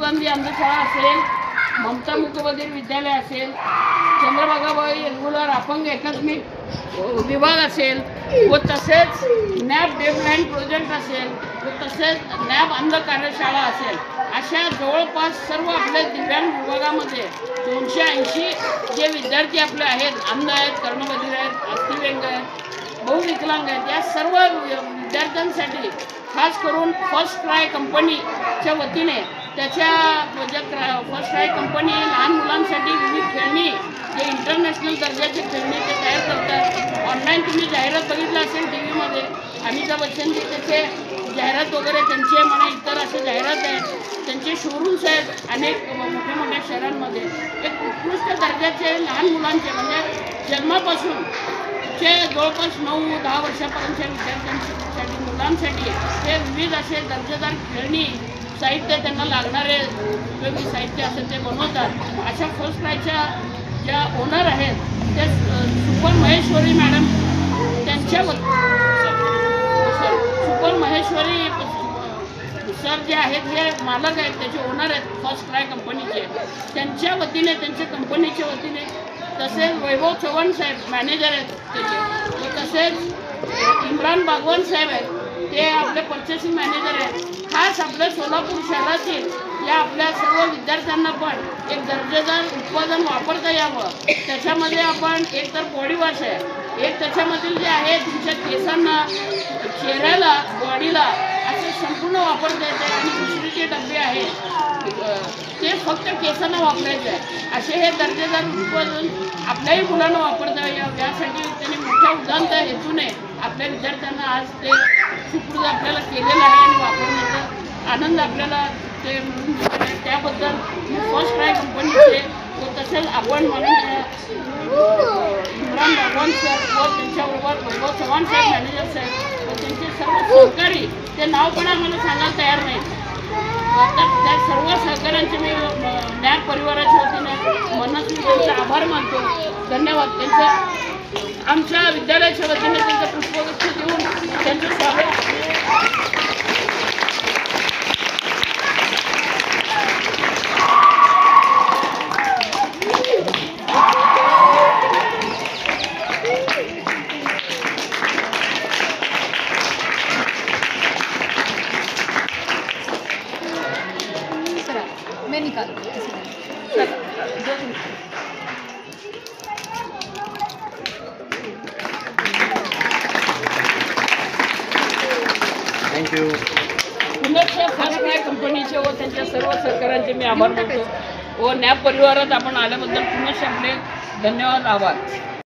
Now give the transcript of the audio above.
गांधी अंधशाळा असेल, ममता मुकबधीर विद्यालय असेल, चंद्रभागाबाई रेग्युलर अपंग एकात्मिक विभाग असेल व तसेच नॅब डेफलाईन प्रोजेक्ट असेल व तसेच नॅब अंध कार्यशाळा असेल, अशा जवळपास सर्व आपल्या दिव्यांग विभागामध्ये 280 जे विद्यार्थी आपले आहेत, अंध आहेत, कर्णबधिर आहेत, अस्थिव्यंग आहेत, बहुविकलांग आहेत, या सर्व विद्यार्थ्यांसाठी खास करून फर्स्ट ट्राय कंपनीच्या वतीने त्याच्या फर्स्ट ट्राय कंपनी लहान मुलांसाठी विविध खेळणी, जे इंटरनॅशनल दर्जाचे खेळणी ते तयार करतात. ऑनलाईन तुम्ही जाहिरात बघितलं असेल टी व्हीमध्ये, अमिताभ बच्चनची त्याचे जाहिरात वगैरे त्यांचे म्हणा इतर असे जाहिरात आहेत, त्यांचे शोरूम्स आहेत अनेक मोठ्या मोठ्या शहरांमध्ये. एक उत्कृष्ट दर्जाचे लहान मुलांचे म्हणजे जन्मापासून चे जवळपास 9-10 वर्षापर्यंतच्या विद्यार्थ्यांसाठी मुलांसाठी ते विविध असे दर्जेदार खेळणी साहित्य त्यांना लागणारे उपयोगी साहित्य असं ते बनवतात. अशा फर्स्ट ट्रायच्या ज्या ओनर आहेत ते सुपर महेश्वरी मॅडम, त्यांच्या सुपर महेश्वरी सर जे आहेत हे मालक आहेत, त्याचे ओनर आहेत फर्स्ट ट्राय कंपनीचे, त्यांच्या वतीने त्यांच्या कंपनीच्या वतीने, तसेच वैभव चव्हाण साहेब मॅनेजर आहेत त्याचे, व तसेच इम्रान बागवान साहेब आहेत, ते आपले पर्चेसिंग मॅनेजर आहेत. खास आपल्या सोलापूर शहरातील या आपल्या सर्व विद्यार्थ्यांना पण एक दर्जेदार उत्पादन वापरता यावं, त्याच्यामध्ये आपण एक तर बॉडी वॉश आहे, एक त्याच्यामधील जे आहे तुमच्या केसांना, चेहऱ्याला, बॉडीला असे संपूर्ण वापरता येते, आणि दुसरे जे डबे आहेत ते फक्त केसांना वापरायचे आहे. असे हे दर्जेदार उत्पादन आपल्याही मुलांना वापरता यावं यासाठी त्यांनी मोठ्या उदांत हेतूने आपल्या विद्यार्थ्यांना आज ते सुपूर्द आपल्याला केलेलं आहे आणि वापरण्याचा आनंद आपल्याला ते मिळून दिलेला आहे. त्याबद्दल मी फर्स्ट ट्राय कंपनीचे व तसेच आपण म्हणून इम्रान बागवान सर व त्यांच्याबरोबर वैभव चव्हाण साहेब मॅनेजर साहेब व त्यांचे सर्व सहकारी, ते नाव पण आम्हाला सांगायला तयार नाहीत, तर त्या सर्व सहकाऱ्यांचे मी नॅब परिवाराच्या वतीने मनस्वी त्यांचे आभार मानतो. धन्यवाद. त्यांचं आमच्या विद्यालयाच्या वतीने त्यांचं पुष्पगुच्छ देऊन त्यांचं स्वागत. मैं निकाल थँक्यू. पुनश्च फर्स्ट ट्राय कंपनीचे व त्यांच्या सर्व सहकाऱ्यांचे मी आभार मानतो व नॅब परिवारात आपण आल्याबद्दल पुनश्च आपले धन्यवाद, आभार.